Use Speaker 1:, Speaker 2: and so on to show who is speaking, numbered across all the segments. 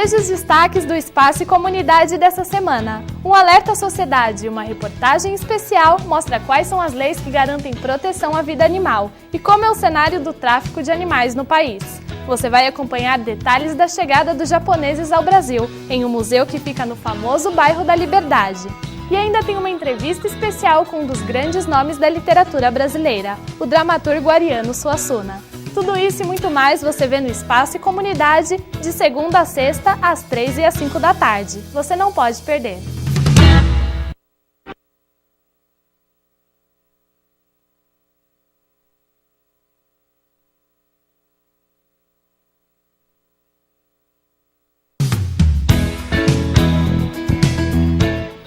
Speaker 1: Veja os destaques do Espaço e Comunidade dessa semana. Um alerta à sociedade e uma reportagem especial mostra quais são as leis que garantem proteção à vida animal e como é o cenário do tráfico de animais no país. Você vai acompanhar detalhes da chegada dos japoneses ao Brasil, em um museu que fica no famoso bairro da Liberdade. E ainda tem uma entrevista especial com um dos grandes nomes da literatura brasileira, o dramaturgo Ariano Suassuna. Tudo isso e muito mais você vê no Espaço e Comunidade, de segunda a sexta, às 3 e às 5 da tarde. Você não pode perder.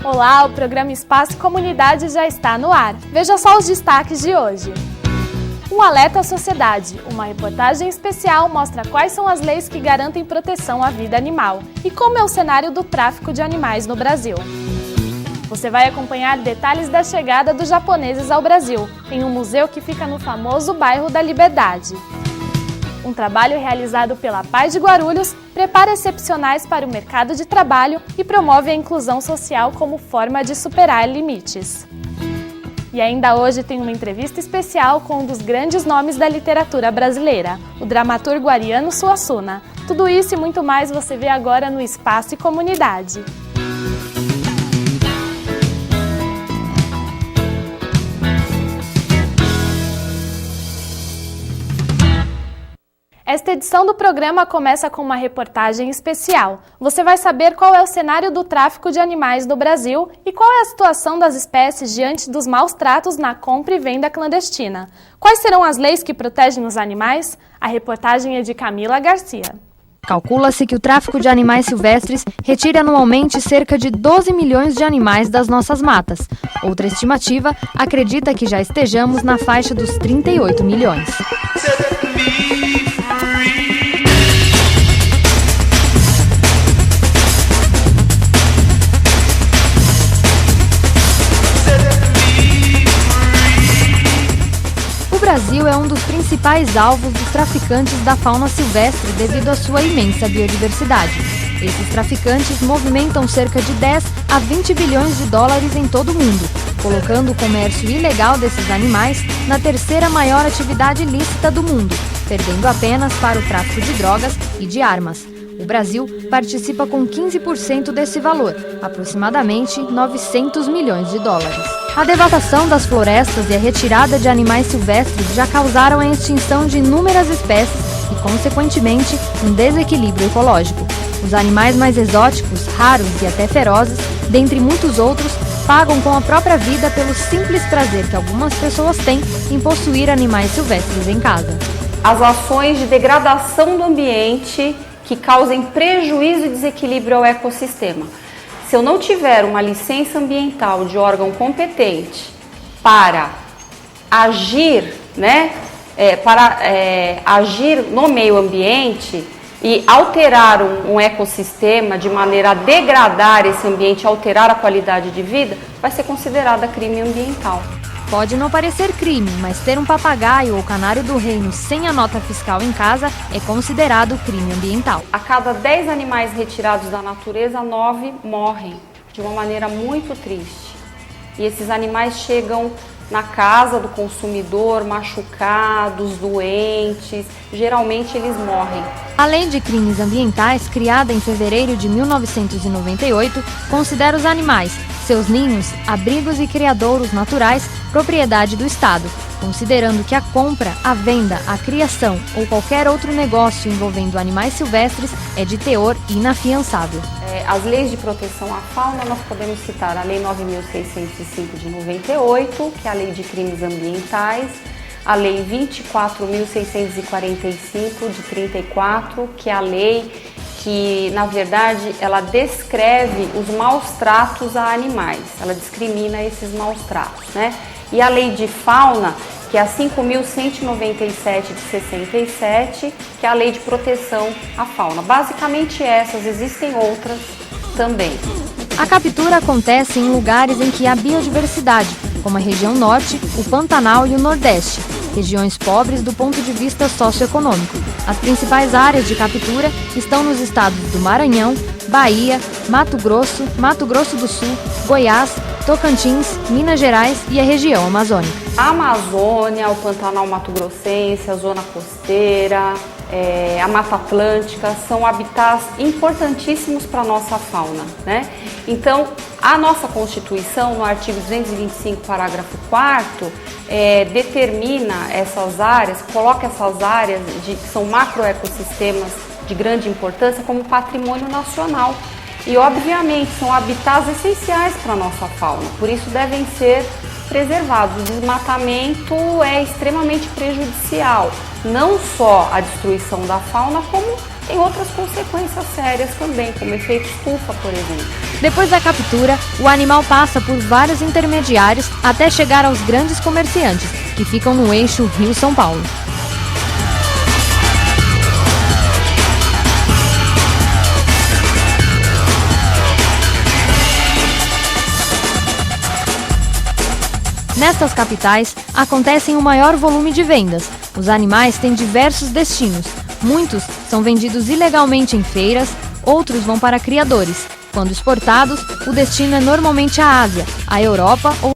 Speaker 1: Olá, o programa Espaço e Comunidade já está no ar. Veja só os destaques de hoje. Um alerta à sociedade. Uma reportagem especial mostra quais são as leis que garantem proteção à vida animal e como é o cenário do tráfico de animais no Brasil. Você vai acompanhar detalhes da chegada dos japoneses ao Brasil, em um museu que fica no famoso bairro da Liberdade. Um trabalho realizado pela Paz de Guarulhos prepara excepcionais para o mercado de trabalho e promove a inclusão social como forma de superar limites. E ainda hoje tem uma entrevista especial com um dos grandes nomes da literatura brasileira, o dramaturgo Ariano Suassuna. Tudo isso e muito mais você vê agora no Espaço e Comunidade. Esta edição do programa começa com uma reportagem especial. Você vai saber qual é o cenário do tráfico de animais no Brasil e qual é a situação das espécies diante dos maus tratos na compra e venda clandestina. Quais serão as leis que protegem os animais? A reportagem é de Camila Garcia.
Speaker 2: Calcula-se que o tráfico de animais silvestres retira anualmente cerca de 12 milhões de animais das nossas matas. Outra estimativa acredita que já estejamos na faixa dos 38 milhões. O Brasil é um dos principais alvos dos traficantes da fauna silvestre devido à sua imensa biodiversidade. Esses traficantes movimentam cerca de 10 a 20 bilhões de dólares em todo o mundo, colocando o comércio ilegal desses animais na terceira maior atividade ilícita do mundo, perdendo apenas para o tráfico de drogas e de armas. O Brasil participa com 15% desse valor, aproximadamente 900 milhões de dólares. A devastação das florestas e a retirada de animais silvestres já causaram a extinção de inúmeras espécies e, consequentemente, um desequilíbrio ecológico. Os animais mais exóticos, raros e até ferozes, dentre muitos outros, pagam com a própria vida pelo simples prazer que algumas pessoas têm em possuir animais silvestres em casa.
Speaker 3: As ações de degradação do ambiente que causem prejuízo e desequilíbrio ao ecossistema. Se eu não tiver uma licença ambiental de órgão competente para agir, agir no meio ambiente e alterar um ecossistema de maneira a degradar esse ambiente, alterar a qualidade de vida, vai ser considerada crime ambiental.
Speaker 2: Pode não parecer crime, mas ter um papagaio ou canário do reino sem a nota fiscal em casa é considerado crime ambiental.
Speaker 3: A cada 10 animais retirados da natureza, 9 morrem de uma maneira muito triste. E esses animais chegam na casa do consumidor machucados, doentes, geralmente eles morrem.
Speaker 2: A Lei de Crimes Ambientais, criada em fevereiro de 1998, considera os animais, seus ninhos, abrigos e criadouros naturais, propriedade do Estado, considerando que a compra, a venda, a criação ou qualquer outro negócio envolvendo animais silvestres é de teor inafiançável.
Speaker 3: As leis de proteção à fauna, nós podemos citar a Lei 9.605 de 98, que é a Lei de Crimes Ambientais, a Lei 24.645 de 34, que é a lei que, na verdade, ela descreve os maus tratos a animais, ela discrimina esses maus tratos, né? E a Lei de Fauna, que é a 5.197 de 67, que é a Lei de Proteção à Fauna. Basicamente essas, existem outras também.
Speaker 2: A captura acontece em lugares em que há biodiversidade, como a região norte, o Pantanal e o Nordeste. regiões pobres do ponto de vista socioeconômico. As principais áreas de captura estão nos estados do Maranhão, Bahia, Mato Grosso do Sul, Goiás, Tocantins, Minas Gerais e a região amazônica.
Speaker 3: A Amazônia, o Pantanal Mato-Grossense, a zona costeira, a Mata Atlântica são habitats importantíssimos para a nossa fauna, né? Então, a nossa Constituição, no artigo 225, parágrafo 4º, determina essas áreas, coloca essas áreas que são macroecossistemas de grande importância como patrimônio nacional. E, obviamente, são habitats essenciais para a nossa fauna, por isso devem ser preservados. O desmatamento é extremamente prejudicial, não só a destruição da fauna, como tem outras consequências sérias também, como efeito estufa, por exemplo.
Speaker 2: Depois da captura, o animal passa por vários intermediários até chegar aos grandes comerciantes, que ficam no eixo Rio-São Paulo. Nestas capitais, acontecem o maior volume de vendas. Os animais têm diversos destinos. Muitos são vendidos ilegalmente em feiras, outros vão para criadores. Quando exportados, o destino é normalmente a Ásia, a Europa ou os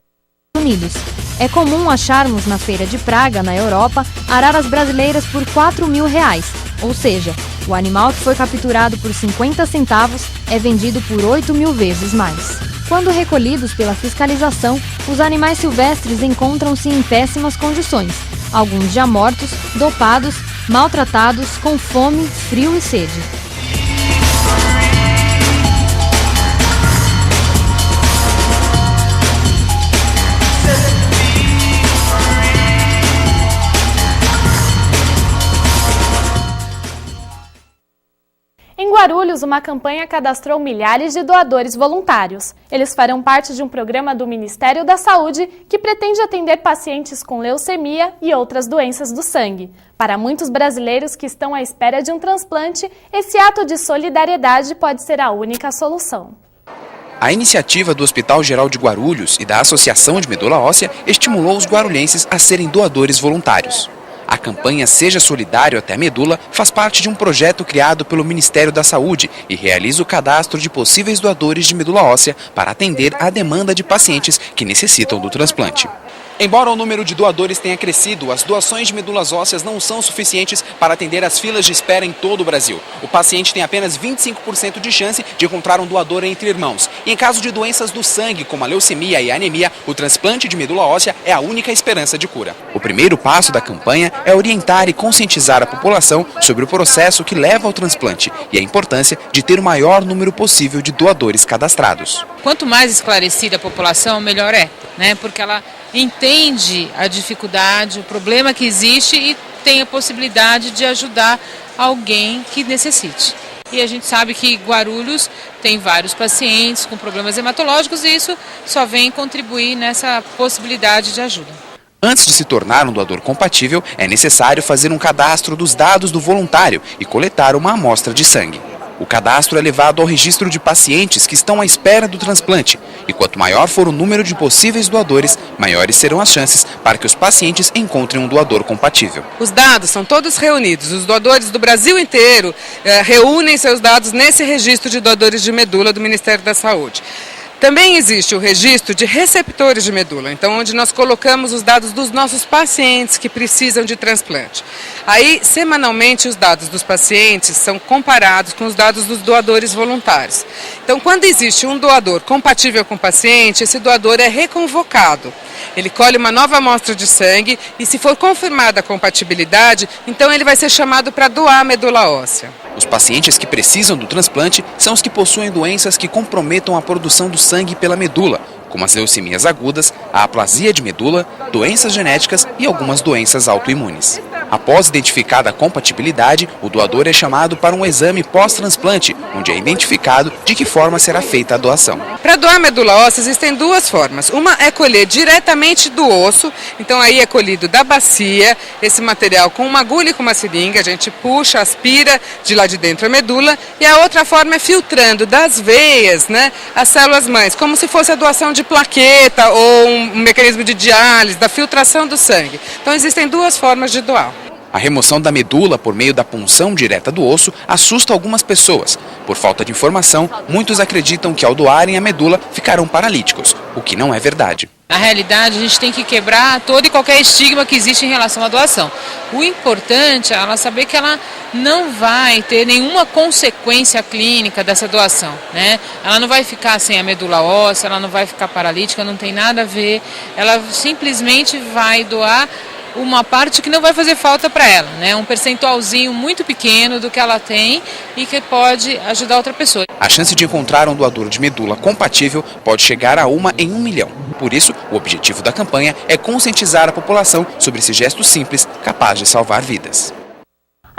Speaker 2: Estados Unidos. É comum acharmos na feira de Praga, na Europa, araras brasileiras por R$4.000, ou seja, o animal que foi capturado por 50 centavos é vendido por 8.000 vezes mais. Quando recolhidos pela fiscalização, os animais silvestres encontram-se em péssimas condições, alguns já mortos, dopados, maltratados, com fome, frio e sede.
Speaker 1: Em Guarulhos, uma campanha cadastrou milhares de doadores voluntários. Eles farão parte de um programa do Ministério da Saúde que pretende atender pacientes com leucemia e outras doenças do sangue. Para muitos brasileiros que estão à espera de um transplante, esse ato de solidariedade pode ser a única solução.
Speaker 4: A iniciativa do Hospital Geral de Guarulhos e da Associação de Medula Óssea estimulou os guarulhenses a serem doadores voluntários. A campanha Seja Solidário até a Medula faz parte de um projeto criado pelo Ministério da Saúde e realiza o cadastro de possíveis doadores de medula óssea para atender à demanda de pacientes que necessitam do transplante. Embora o número de doadores tenha crescido, as doações de medulas ósseas não são suficientes para atender as filas de espera em todo o Brasil. O paciente tem apenas 25% de chance de encontrar um doador entre irmãos. E em caso de doenças do sangue, como a leucemia e a anemia, o transplante de medula óssea é a única esperança de cura. O primeiro passo da campanha é orientar e conscientizar a população sobre o processo que leva ao transplante e a importância de ter o maior número possível de doadores cadastrados.
Speaker 5: Quanto mais esclarecida a população, melhor é, né? Porque ela entende a dificuldade, o problema que existe e tem a possibilidade de ajudar alguém que necessite. E a gente sabe que Guarulhos tem vários pacientes com problemas hematológicos e isso só vem contribuir nessa possibilidade de ajuda.
Speaker 4: Antes de se tornar um doador compatível, é necessário fazer um cadastro dos dados do voluntário e coletar uma amostra de sangue. O cadastro é levado ao registro de pacientes que estão à espera do transplante. E quanto maior for o número de possíveis doadores, maiores serão as chances para que os pacientes encontrem um doador compatível.
Speaker 6: Os dados são todos reunidos. Os doadores do Brasil inteiro reúnem seus dados nesse registro de doadores de medula do Ministério da Saúde. Também existe o registro de receptores de medula, então onde nós colocamos os dados dos nossos pacientes que precisam de transplante. Aí, semanalmente, os dados dos pacientes são comparados com os dados dos doadores voluntários. Então, quando existe um doador compatível com o paciente, esse doador é reconvocado. Ele colhe uma nova amostra de sangue e, se for confirmada a compatibilidade, então ele vai ser chamado para doar a medula óssea.
Speaker 4: Os pacientes que precisam do transplante são os que possuem doenças que comprometam a produção do sangue pela medula, como as leucemias agudas, a aplasia de medula, doenças genéticas e algumas doenças autoimunes. Após identificada a compatibilidade, o doador é chamado para um exame pós-transplante, onde é identificado de que forma será feita a doação.
Speaker 6: Para doar medula óssea existem duas formas. Uma é colher diretamente do osso, então aí é colhido da bacia, esse material com uma agulha e com uma seringa, a gente puxa, aspira de lá de dentro a medula, e a outra forma é filtrando das veias, né, as células mães, como se fosse a doação de plaqueta ou um mecanismo de diálise, da filtração do sangue. Então existem duas formas de doar.
Speaker 4: A remoção da medula por meio da punção direta do osso assusta algumas pessoas. Por falta de informação, muitos acreditam que ao doarem a medula ficarão paralíticos, o que não é verdade.
Speaker 5: Na realidade, a gente tem que quebrar todo e qualquer estigma que existe em relação à doação. O importante é ela saber que ela não vai ter nenhuma consequência clínica dessa doação, né? Ela não vai ficar sem a medula óssea, ela não vai ficar paralítica, não tem nada a ver. Ela simplesmente vai doar uma parte que não vai fazer falta para ela, né? Um percentualzinho muito pequeno do que ela tem e que pode ajudar outra pessoa.
Speaker 4: A chance de encontrar um doador de medula compatível pode chegar a 1 em 1 milhão. Por isso, o objetivo da campanha é conscientizar a população sobre esse gesto simples capaz de salvar vidas.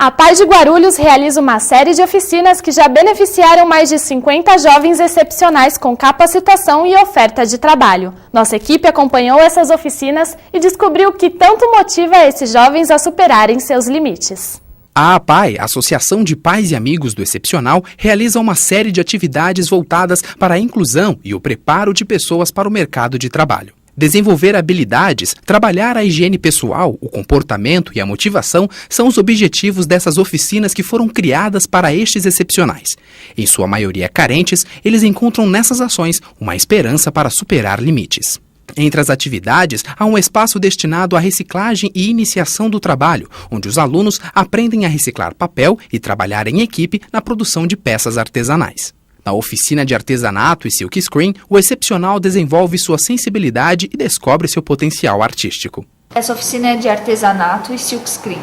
Speaker 1: A PAI de Guarulhos realiza uma série de oficinas que já beneficiaram mais de 50 jovens excepcionais com capacitação e oferta de trabalho. Nossa equipe acompanhou essas oficinas e descobriu o que tanto motiva esses jovens a superarem seus limites.
Speaker 7: A APAI, Associação de Pais e Amigos do Excepcional, realiza uma série de atividades voltadas para a inclusão e o preparo de pessoas para o mercado de trabalho. Desenvolver habilidades, trabalhar a higiene pessoal, o comportamento e a motivação são os objetivos dessas oficinas que foram criadas para estes excepcionais. Em sua maioria carentes, eles encontram nessas ações uma esperança para superar limites. Entre as atividades, há um espaço destinado à reciclagem e iniciação do trabalho, onde os alunos aprendem a reciclar papel e trabalhar em equipe na produção de peças artesanais. Na oficina de artesanato e silkscreen, o excepcional desenvolve sua sensibilidade e descobre seu potencial artístico.
Speaker 8: Essa oficina é de artesanato e silkscreen.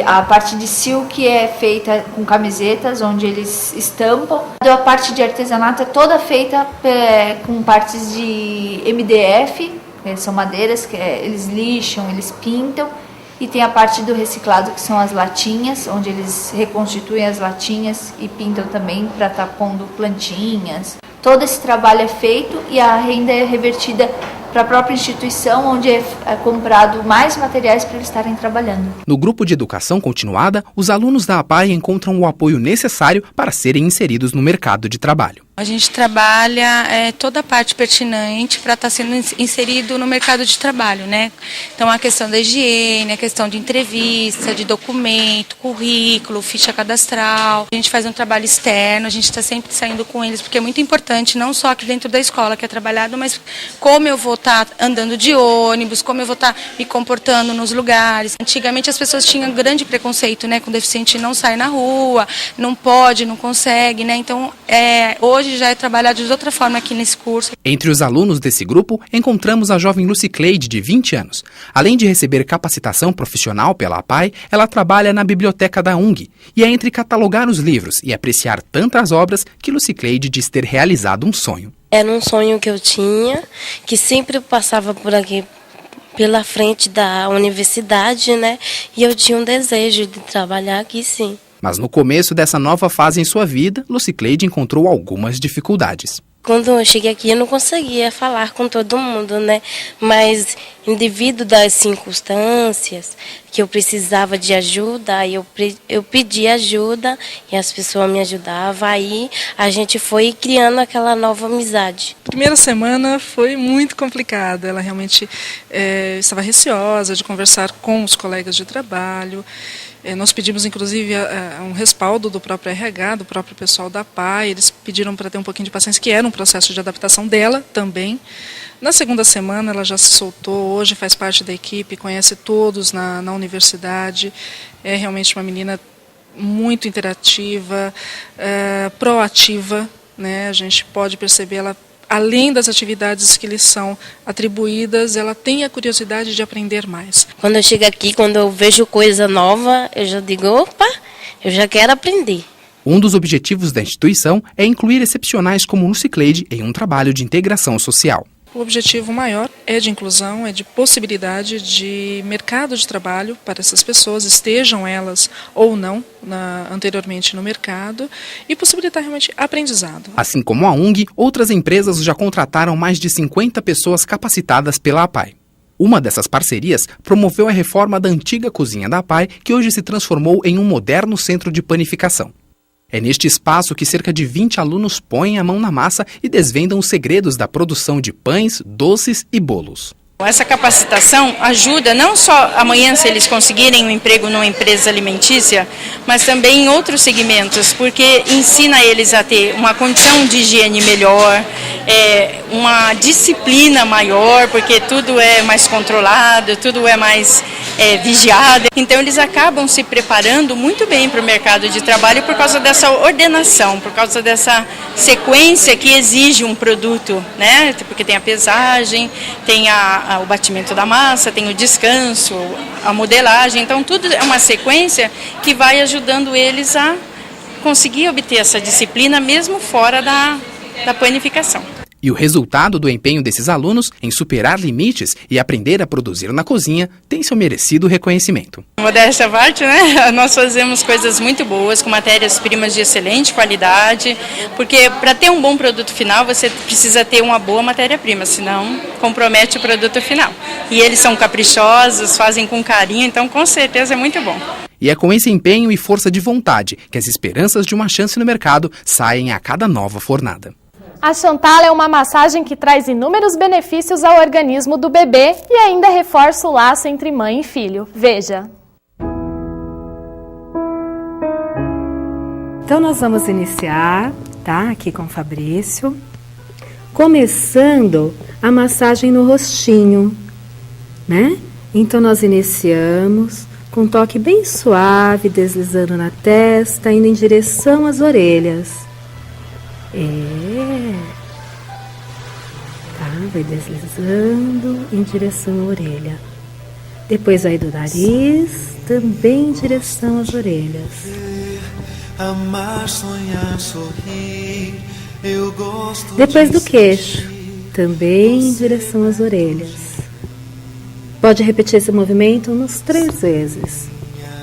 Speaker 8: A parte de silk é feita com camisetas, onde eles estampam. A parte de artesanato é toda feita com partes de MDF, são madeiras que eles lixam, eles pintam. E tem a parte do reciclado, que são as latinhas, onde eles reconstituem as latinhas e pintam também para estar pondo plantinhas. Todo esse trabalho é feito e a renda é revertida para a própria instituição, onde é comprado mais materiais para eles estarem trabalhando.
Speaker 7: No grupo de educação continuada, os alunos da APAI encontram o apoio necessário para serem inseridos no mercado de trabalho.
Speaker 9: A gente trabalha toda a parte pertinente para estar sendo inserido no mercado de trabalho, né? Então a questão da higiene, a questão de entrevista, de documento, currículo, ficha cadastral. A gente faz um trabalho externo, a gente está sempre saindo com eles, porque é muito importante, não só aqui dentro da escola que é trabalhado, mas como eu vou estar andando de ônibus, como eu vou estar me comportando nos lugares. Antigamente as pessoas tinham grande preconceito, né? Com deficiente não sai na rua, não pode, não consegue, né? Então hoje já é trabalhado de outra forma aqui nesse curso.
Speaker 7: Entre os alunos desse grupo, encontramos a jovem Lucicleide, de 20 anos. Além de receber capacitação profissional pela APAI, ela trabalha na biblioteca da UNG. E é entre catalogar os livros e apreciar tantas obras que Lucicleide diz ter realizado um sonho.
Speaker 10: Era um sonho que eu tinha, que sempre passava por aqui, pela frente da universidade, né? E eu tinha um desejo de trabalhar aqui, sim.
Speaker 7: Mas no começo dessa nova fase em sua vida, Lucicleide encontrou algumas dificuldades.
Speaker 10: Quando eu cheguei aqui, eu não conseguia falar com todo mundo, né? Mas, devido das circunstâncias, que eu precisava de ajuda, eu pedi ajuda e as pessoas me ajudavam. Aí a gente foi criando aquela nova amizade.
Speaker 11: A primeira semana foi muito complicada. Ela realmente estava receosa de conversar com os colegas de trabalho. Nós pedimos, inclusive, um respaldo do próprio RH, do próprio pessoal da APAI. Eles pediram para ter um pouquinho de paciência, que era um processo de adaptação dela também. Na segunda semana, ela já se soltou, hoje faz parte da equipe, conhece todos na universidade. É realmente uma menina muito interativa, proativa, né? A gente pode perceber ela, além das atividades que lhes são atribuídas, ela tem a curiosidade de aprender mais.
Speaker 10: Quando eu chego aqui, quando eu vejo coisa nova, eu já digo, opa, eu já quero aprender.
Speaker 7: Um dos objetivos da instituição é incluir excepcionais como Lucicleide em um trabalho de integração social.
Speaker 11: O objetivo maior é de inclusão, é de possibilidade de mercado de trabalho para essas pessoas, estejam elas ou não anteriormente no mercado, e possibilitar realmente aprendizado.
Speaker 7: Assim como a UNG, outras empresas já contrataram mais de 50 pessoas capacitadas pela APAE. Uma dessas parcerias promoveu a reforma da antiga cozinha da APAE, que hoje se transformou em um moderno centro de panificação. É neste espaço que cerca de 20 alunos põem a mão na massa e desvendam os segredos da produção de pães, doces e bolos.
Speaker 12: Essa capacitação ajuda não só amanhã se eles conseguirem um emprego numa empresa alimentícia, mas também em outros segmentos, porque ensina eles a ter uma condição de higiene melhor, uma disciplina maior, porque tudo é mais controlado, tudo é mais vigiado. Então eles acabam se preparando muito bem para o mercado de trabalho por causa dessa ordenação, por causa dessa sequência que exige um produto, né? Porque tem a pesagem, tem o batimento da massa, tem o descanso, a modelagem, então tudo é uma sequência que vai ajudando eles a conseguir obter essa disciplina mesmo fora da panificação.
Speaker 7: E o resultado do empenho desses alunos em superar limites e aprender a produzir na cozinha tem seu merecido reconhecimento.
Speaker 12: Modéstia à parte, né? Nós fazemos coisas muito boas, com matérias-primas de excelente qualidade, porque para ter um bom produto final você precisa ter uma boa matéria-prima, senão compromete o produto final. E eles são caprichosos, fazem com carinho, então com certeza é muito bom.
Speaker 7: E é com esse empenho e força de vontade que as esperanças de uma chance no mercado saem a cada nova fornada.
Speaker 1: A Chantal é uma massagem que traz inúmeros benefícios ao organismo do bebê e ainda reforça o laço entre mãe e filho. Veja.
Speaker 13: Então nós vamos iniciar, tá? Aqui com o Fabrício. Começando a massagem no rostinho, né? Então nós iniciamos com um toque bem suave, deslizando na testa, indo em direção às orelhas. Tá, vai deslizando em direção à orelha. Depois vai do nariz, também em direção às orelhas. Depois do queixo, também em direção às orelhas. Pode repetir esse movimento umas 3 vezes,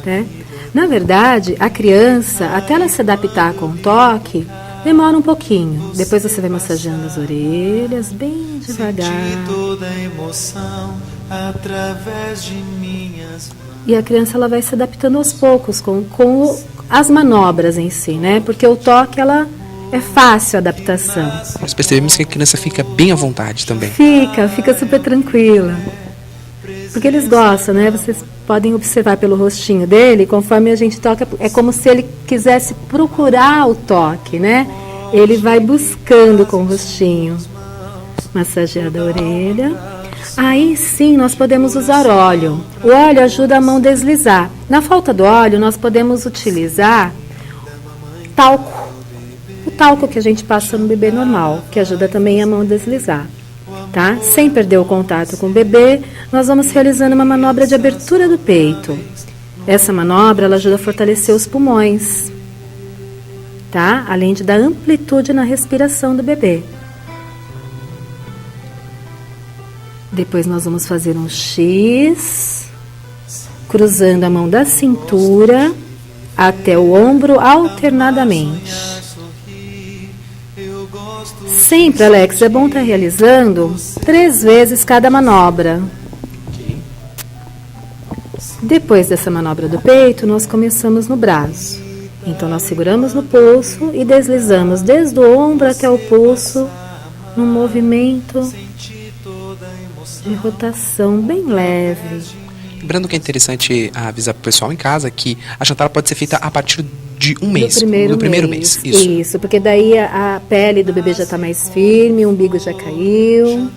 Speaker 13: né? Na verdade, a criança, até ela se adaptar com o toque, demora um pouquinho. Depois você vai massageando as orelhas bem devagar. E a criança ela vai se adaptando aos poucos com as manobras em si, né? Porque o toque ela é fácil a adaptação.
Speaker 4: Nós percebemos que a criança fica bem à vontade também.
Speaker 13: Fica super tranquila. Porque eles gostam, né? Vocês podem observar pelo rostinho dele, conforme a gente toca, é como se ele quisesse procurar o toque, né? Ele vai buscando com o rostinho. Massagear a orelha. Aí sim nós podemos usar óleo. O óleo ajuda a mão a deslizar. Na falta do óleo, nós podemos utilizar talco. O talco que a gente passa no bebê normal, que ajuda também a mão a deslizar. Tá? Sem perder o contato com o bebê, nós vamos realizando uma manobra de abertura do peito. Essa manobra ela ajuda a fortalecer os pulmões, tá? Além de dar amplitude na respiração do bebê. Depois nós vamos fazer um X, cruzando a mão da cintura até o ombro alternadamente. Sempre, Alex, é bom estar realizando 3 vezes cada manobra. Depois dessa manobra do peito, nós começamos no braço. Então, nós seguramos no pulso e deslizamos desde o ombro até o pulso, num movimento de rotação bem leve.
Speaker 4: Lembrando que é interessante avisar para o pessoal em casa que a Chantal pode ser feita a partir de um mês,
Speaker 13: no primeiro mês. Isso, porque daí a pele do bebê já está mais firme, o umbigo já caiu.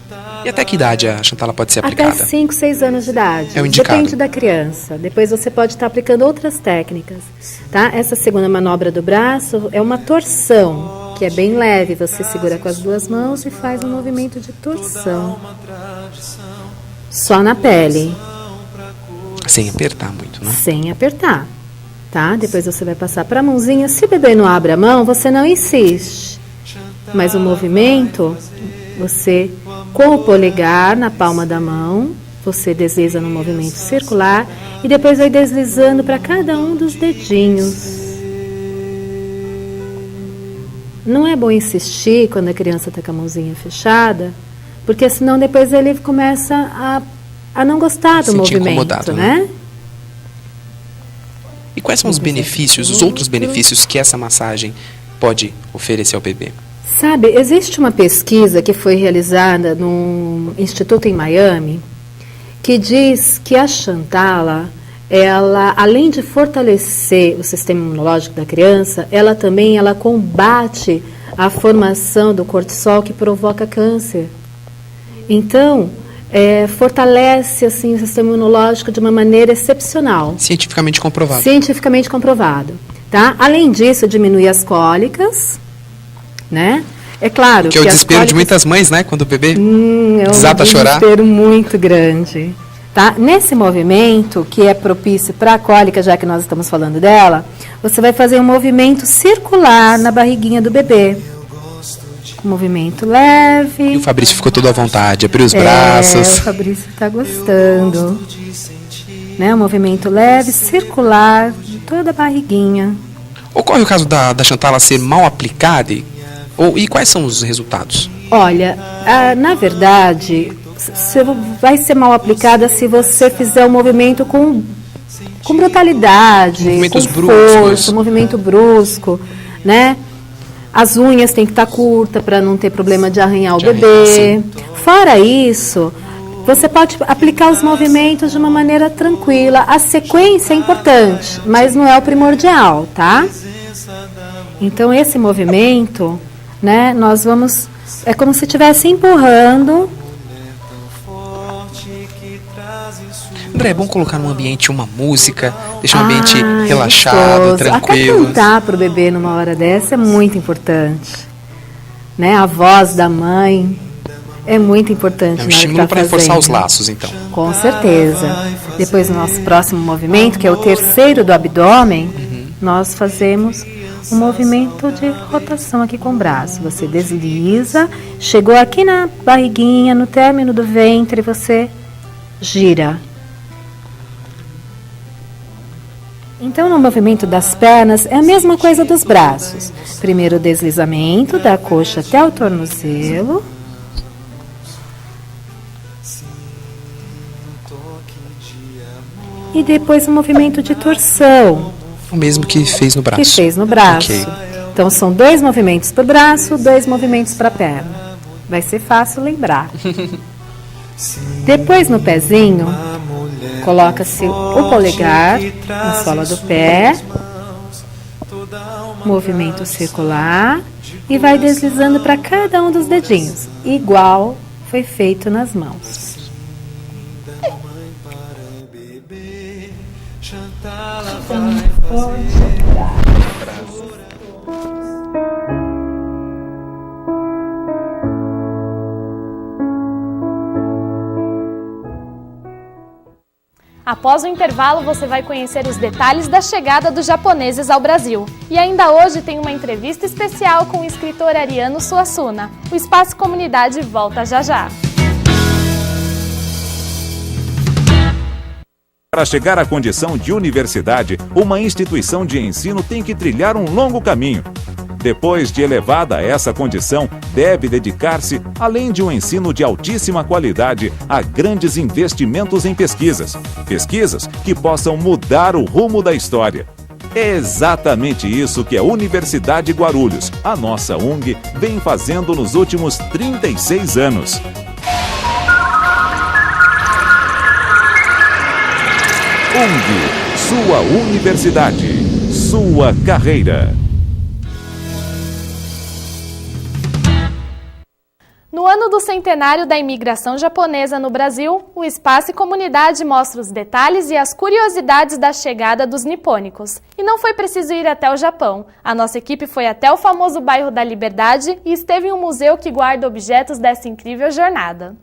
Speaker 4: E até que idade a Chantal pode ser aplicada?
Speaker 13: Até 5, 6 anos de idade.
Speaker 4: É o indicado.
Speaker 13: Depende da criança. Depois você pode estar aplicando outras técnicas. Tá? Essa segunda manobra do braço é uma torção, que é bem leve. Você segura com as 2 mãos e faz um movimento de torção. Só na pele.
Speaker 4: Sem apertar muito, né?
Speaker 13: Sem apertar. Tá? Depois você vai passar para a mãozinha. Se o bebê não abre a mão, você não insiste. Mas o movimento, você Com o polegar na palma da mão, você desliza no movimento circular e depois vai deslizando para cada um dos dedinhos. Não é bom insistir quando a criança está com a mãozinha fechada, porque senão depois ele começa a não gostar do movimento, né?
Speaker 7: E quais são os benefícios, os outros benefícios que essa massagem pode oferecer ao bebê?
Speaker 13: Sabe, existe uma pesquisa que foi realizada no Instituto em Miami, que diz que a Chantala, ela, além de fortalecer o sistema imunológico da criança, ela combate a formação do cortisol que provoca câncer. Então, fortalece assim, o sistema imunológico de uma maneira excepcional.
Speaker 7: Cientificamente comprovado.
Speaker 13: Cientificamente comprovado. Tá? Além disso, diminui as cólicas, né? É claro
Speaker 7: que é o desespero de muitas mães, né? Quando o bebê desata a chorar.
Speaker 13: É um desespero muito grande. Tá? Nesse movimento, que é propício para a cólica, já que nós estamos falando dela, você vai fazer um movimento circular na barriguinha do bebê. Um movimento leve.
Speaker 7: E o Fabrício ficou todo à vontade, abriu os braços.
Speaker 13: O Fabrício está gostando. Né? Um movimento leve, circular, de toda a barriguinha.
Speaker 7: Ocorre o caso da Chantala ser mal aplicada? E quais são os resultados?
Speaker 13: Olha, na verdade, vai ser mal aplicada se você fizer um movimento com brutalidade,
Speaker 7: movimentos
Speaker 13: com
Speaker 7: bruscos.
Speaker 13: Força, um movimento brusco, né? As unhas têm que estar curtas para não ter problema de arranhar o bebê. Fora isso, você pode aplicar os movimentos de uma maneira tranquila. A sequência é importante, mas não é o primordial, tá? Então, esse movimento, né, nós vamos... É como se estivesse empurrando.
Speaker 7: André, é bom colocar no ambiente uma música, deixar um ambiente relaxado, tranquilo.
Speaker 13: Até cantar para o bebê numa hora dessa é muito importante. Né? A voz da mãe é muito importante.
Speaker 7: É um estímulo para reforçar os laços, então.
Speaker 13: Com certeza. Depois, no nosso próximo movimento, que é o terceiro do abdômen, nós fazemos um movimento de rotação aqui com o braço. Você desliza, chegou aqui na barriguinha, no término do ventre, você gira. Então, no movimento das pernas, é a mesma coisa dos braços. Primeiro o deslizamento da coxa até o tornozelo. E depois o movimento de torção.
Speaker 7: O mesmo que fez no braço.
Speaker 13: Que fez no braço.
Speaker 7: Okay.
Speaker 13: Então, são 2 movimentos para o braço, 2 movimentos para a perna. Vai ser fácil lembrar. Depois, no pezinho, coloca-se o polegar na sola do pé, movimento circular, e vai deslizando para cada um dos dedinhos, igual foi feito nas mãos.
Speaker 1: Após o intervalo, você vai conhecer os detalhes da chegada dos japoneses ao Brasil. E ainda hoje tem uma entrevista especial com o escritor Ariano Suassuna. O Espaço Comunidade volta já já.
Speaker 14: Para chegar à condição de universidade, uma instituição de ensino tem que trilhar um longo caminho. Depois de elevada a essa condição, deve dedicar-se, além de um ensino de altíssima qualidade, a grandes investimentos em pesquisas. Pesquisas que possam mudar o rumo da história. É exatamente isso que a Universidade Guarulhos, a nossa UNG, vem fazendo nos últimos 36 anos. UNG, sua universidade, sua carreira.
Speaker 1: No ano do centenário da imigração japonesa no Brasil, o Espaço e Comunidade mostra os detalhes e as curiosidades da chegada dos nipônicos. E não foi preciso ir até o Japão. A nossa equipe foi até o famoso bairro da Liberdade e esteve em um museu que guarda objetos dessa incrível jornada.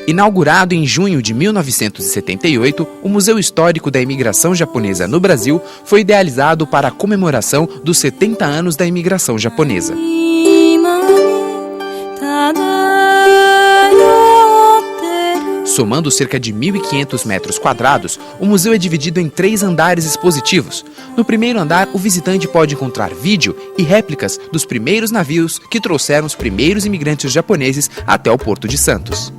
Speaker 7: Inaugurado em junho de 1978, o Museu Histórico da Imigração Japonesa no Brasil foi idealizado para a comemoração dos 70 anos da imigração japonesa. Somando cerca de 1.500 metros quadrados, o museu é dividido em 3 andares expositivos. No primeiro andar, o visitante pode encontrar vídeo e réplicas dos primeiros navios que trouxeram os primeiros imigrantes japoneses até o Porto de Santos.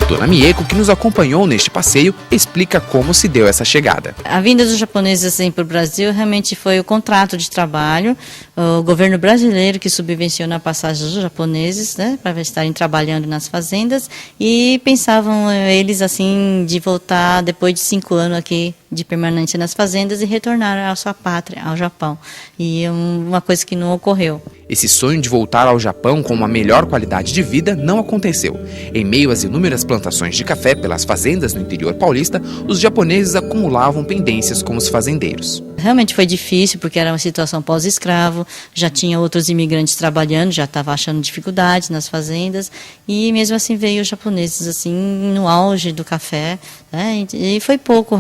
Speaker 7: Dona Mieko, que nos acompanhou neste passeio, explica como se deu essa chegada.
Speaker 15: A vinda dos japoneses para o Brasil realmente foi o contrato de trabalho, o governo brasileiro que subvenciona a passagem dos japoneses, né, para estarem trabalhando nas fazendas, e pensavam eles assim de voltar depois de 5 anos aqui de permanência nas fazendas e retornar à sua pátria, ao Japão. E uma coisa que não ocorreu.
Speaker 7: Esse sonho de voltar ao Japão com uma melhor qualidade de vida não aconteceu. Em meio às inúmeras plantações de café pelas fazendas no interior paulista, os japoneses acumulavam pendências com os fazendeiros.
Speaker 15: Realmente foi difícil, porque era uma situação pós-escravo, já tinha outros imigrantes trabalhando, já estava achando dificuldades nas fazendas, e mesmo assim veio os japoneses assim no auge do café, né? E foi pouco,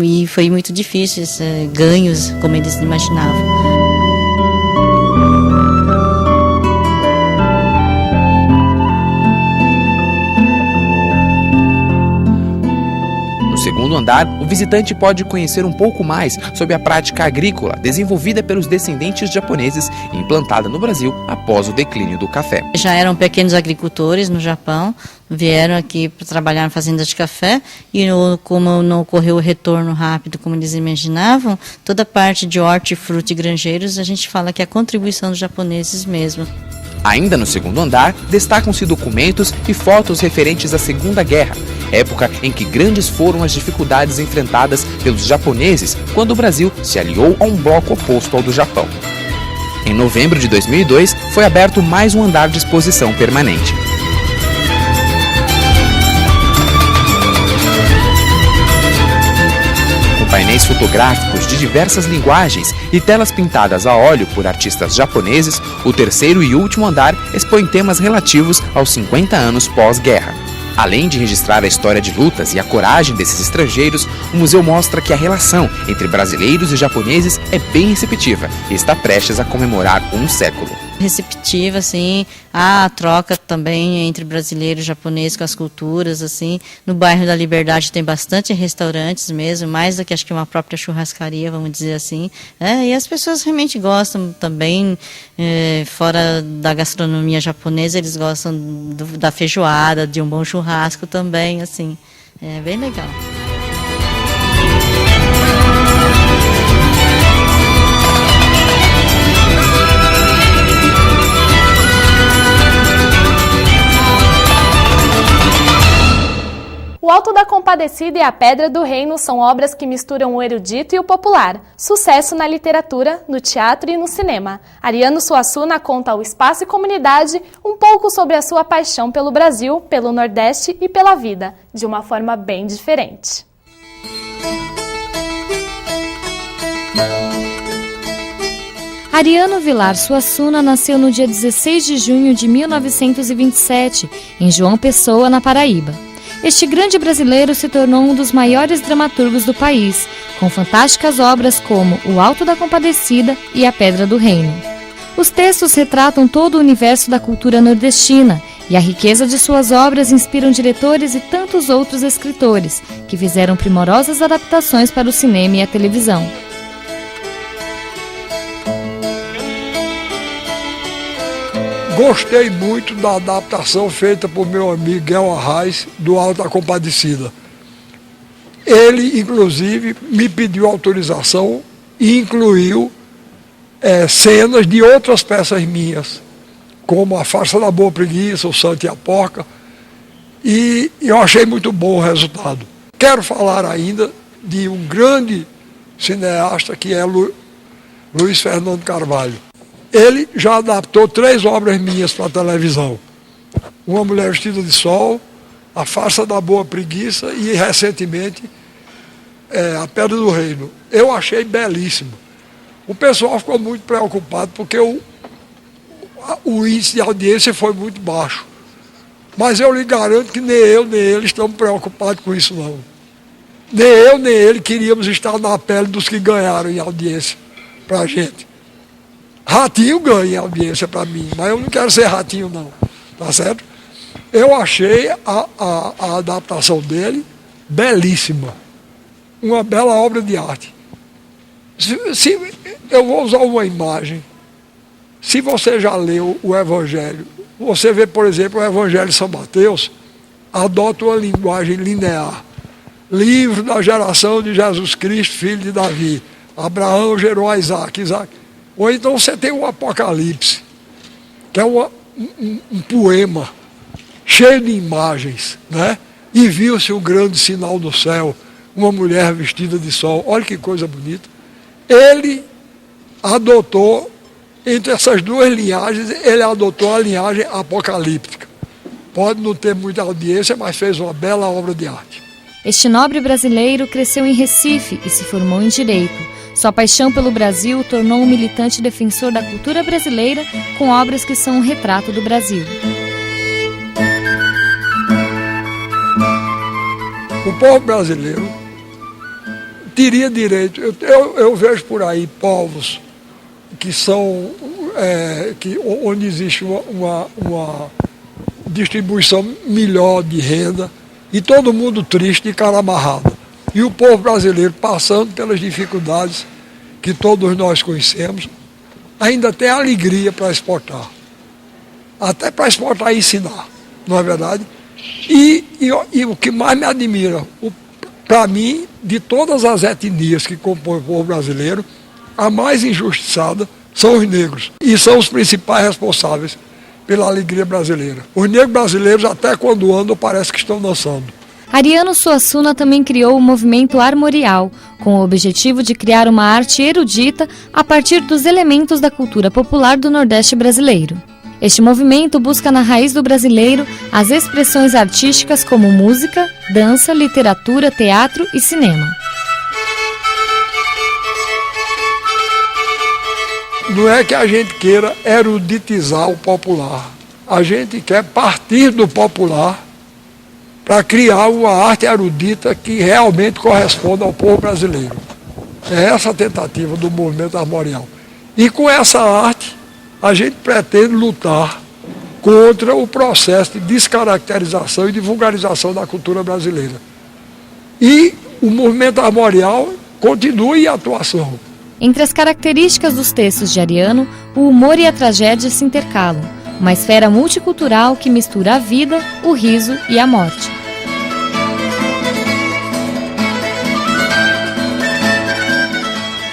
Speaker 15: e foi muito difícil, ganhos como eles imaginavam.
Speaker 7: No segundo andar, o visitante pode conhecer um pouco mais sobre a prática agrícola desenvolvida pelos descendentes japoneses e implantada no Brasil após o declínio do café.
Speaker 15: Já eram pequenos agricultores no Japão, vieram aqui para trabalhar na fazenda de café e como não ocorreu o retorno rápido como eles imaginavam, toda a parte de hortifruti e granjeiros a gente fala que é a contribuição dos japoneses mesmo.
Speaker 7: Ainda no segundo andar, destacam-se documentos e fotos referentes à Segunda Guerra, época em que grandes foram as dificuldades enfrentadas pelos japoneses quando o Brasil se aliou a um bloco oposto ao do Japão. Em novembro de 2002, foi aberto mais um andar de exposição permanente. Painéis fotográficos de diversas linguagens e telas pintadas a óleo por artistas japoneses, o terceiro e último andar expõe temas relativos aos 50 anos pós-guerra. Além de registrar a história de lutas e a coragem desses estrangeiros, o museu mostra que a relação entre brasileiros e japoneses é bem receptiva e está prestes a comemorar um século.
Speaker 15: Receptiva, assim, a troca também entre brasileiro e japonês com as culturas, assim. No bairro da Liberdade tem bastante restaurantes mesmo, mais do que acho que uma própria churrascaria, vamos dizer assim. E as pessoas realmente gostam também, fora da gastronomia japonesa, eles gostam da feijoada, de um bom churrasco também, assim. É bem legal.
Speaker 1: O Alto da Compadecida e a Pedra do Reino são obras que misturam o erudito e o popular. Sucesso na literatura, no teatro e no cinema. Ariano Suassuna conta ao Espaço e Comunidade um pouco sobre a sua paixão pelo Brasil, pelo Nordeste e pela vida, de uma forma bem diferente.
Speaker 2: Ariano Vilar Suassuna nasceu no dia 16 de junho de 1927, em João Pessoa, na Paraíba. Este grande brasileiro se tornou um dos maiores dramaturgos do país, com fantásticas obras como O Alto da Compadecida e A Pedra do Reino. Os textos retratam todo o universo da cultura nordestina e a riqueza de suas obras inspiram diretores e tantos outros escritores, que fizeram primorosas adaptações para o cinema e a televisão.
Speaker 16: Gostei muito da adaptação feita por meu amigo Guel Arraes, do Alto da Compadecida. Ele, inclusive, me pediu autorização e incluiu cenas de outras peças minhas, como A Farsa da Boa Preguiça, O Santo e a Porca, e eu achei muito bom o resultado. Quero falar ainda de um grande cineasta que é Luiz Fernando Carvalho. Ele já adaptou 3 obras minhas para a televisão. Uma Mulher Vestida de Sol, A Farsa da Boa Preguiça e, recentemente, A Pedra do Reino. Eu achei belíssimo. O pessoal ficou muito preocupado porque o índice de audiência foi muito baixo. Mas eu lhe garanto que nem eu nem ele estamos preocupados com isso não. Nem eu nem ele queríamos estar na pele dos que ganharam em audiência para a gente. Ratinho ganha em audiência para mim, mas eu não quero ser Ratinho não, tá certo? Eu achei a adaptação dele belíssima, uma bela obra de arte. Se eu vou usar uma imagem, se você já leu o Evangelho, você vê, por exemplo, o Evangelho de São Mateus, adota uma linguagem linear. Livro da geração de Jesus Cristo, filho de Davi. Abraão gerou a Isaac. Ou então você tem o Apocalipse, que é um poema cheio de imagens, né? E viu-se um grande sinal no céu, uma mulher vestida de sol. Olha que coisa bonita. Ele adotou, entre essas duas linhagens, ele adotou a linhagem apocalíptica. Pode não ter muita audiência, mas fez uma bela obra de arte.
Speaker 2: Este nobre brasileiro cresceu em Recife e se formou em Direito. Sua paixão pelo Brasil o tornou um militante defensor da cultura brasileira, com obras que são um retrato do Brasil.
Speaker 16: O povo brasileiro teria direito. Eu vejo por aí povos que são onde existe uma distribuição melhor de renda e todo mundo triste de cara amarrada. E o povo brasileiro, passando pelas dificuldades que todos nós conhecemos, ainda tem alegria para exportar. Até para exportar e ensinar, não é verdade? E o que mais me admira, para mim, de todas as etnias que compõem o povo brasileiro, a mais injustiçada são os negros. E são os principais responsáveis pela alegria brasileira. Os negros brasileiros, até quando andam, parece que estão dançando.
Speaker 2: Ariano Suassuna também criou o movimento armorial, com o objetivo de criar uma arte erudita a partir dos elementos da cultura popular do Nordeste brasileiro. Este movimento busca na raiz do brasileiro as expressões artísticas como música, dança, literatura, teatro e cinema.
Speaker 16: Não é que a gente queira eruditizar o popular. A gente quer partir do popular para criar uma arte erudita que realmente corresponda ao povo brasileiro. É essa a tentativa do movimento armorial. E com essa arte, a gente pretende lutar contra o processo de descaracterização e de vulgarização da cultura brasileira. E o movimento armorial continua em atuação.
Speaker 2: Entre as características dos textos de Ariano, o humor e a tragédia se intercalam, uma esfera multicultural que mistura a vida, o riso e a morte.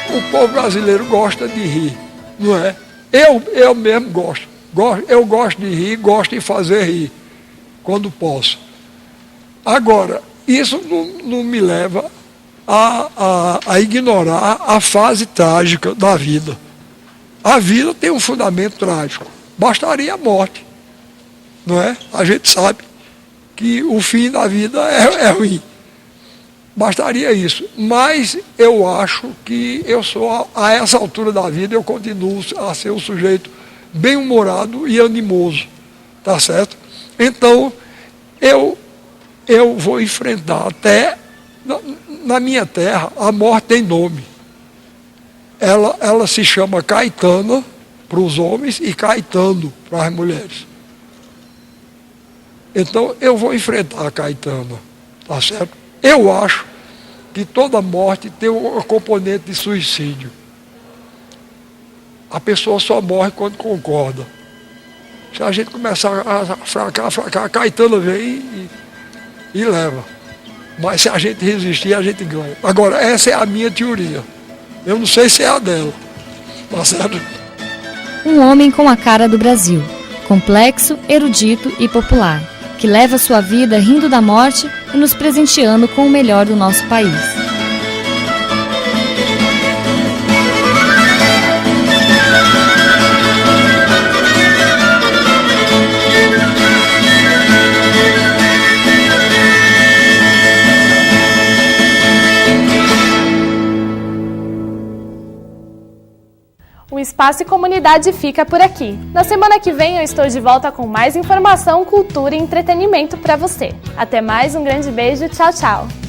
Speaker 16: O povo brasileiro gosta de rir, não é? Eu mesmo gosto. Eu gosto de rir, gosto de fazer rir, quando posso. Agora, isso não me leva a ignorar a fase trágica da vida. A vida tem um fundamento trágico. Bastaria a morte, não é? A gente sabe que o fim da vida é ruim. Bastaria isso. Mas eu acho que eu sou, a essa altura da vida, eu continuo a ser um sujeito bem-humorado e animoso, tá certo? Então, eu vou enfrentar até, na minha terra, a morte tem nome. Ela se chama Caetana para os homens e Caetano para as mulheres. Então, eu vou enfrentar a Caetana, tá certo? Eu acho que toda morte tem um componente de suicídio. A pessoa só morre quando concorda. Se a gente começar a fracar, a Caetana vem e leva. Mas se a gente resistir, a gente ganha. Agora, essa é a minha teoria. Eu não sei se é a dela. Tá certo?
Speaker 2: Um homem com a cara do Brasil, complexo, erudito e popular, que leva sua vida rindo da morte e nos presenteando com o melhor do nosso país.
Speaker 1: O Espaço e Comunidade fica por aqui. Na semana que vem eu estou de volta com mais informação, cultura e entretenimento para você. Até mais, um grande beijo, tchau, tchau!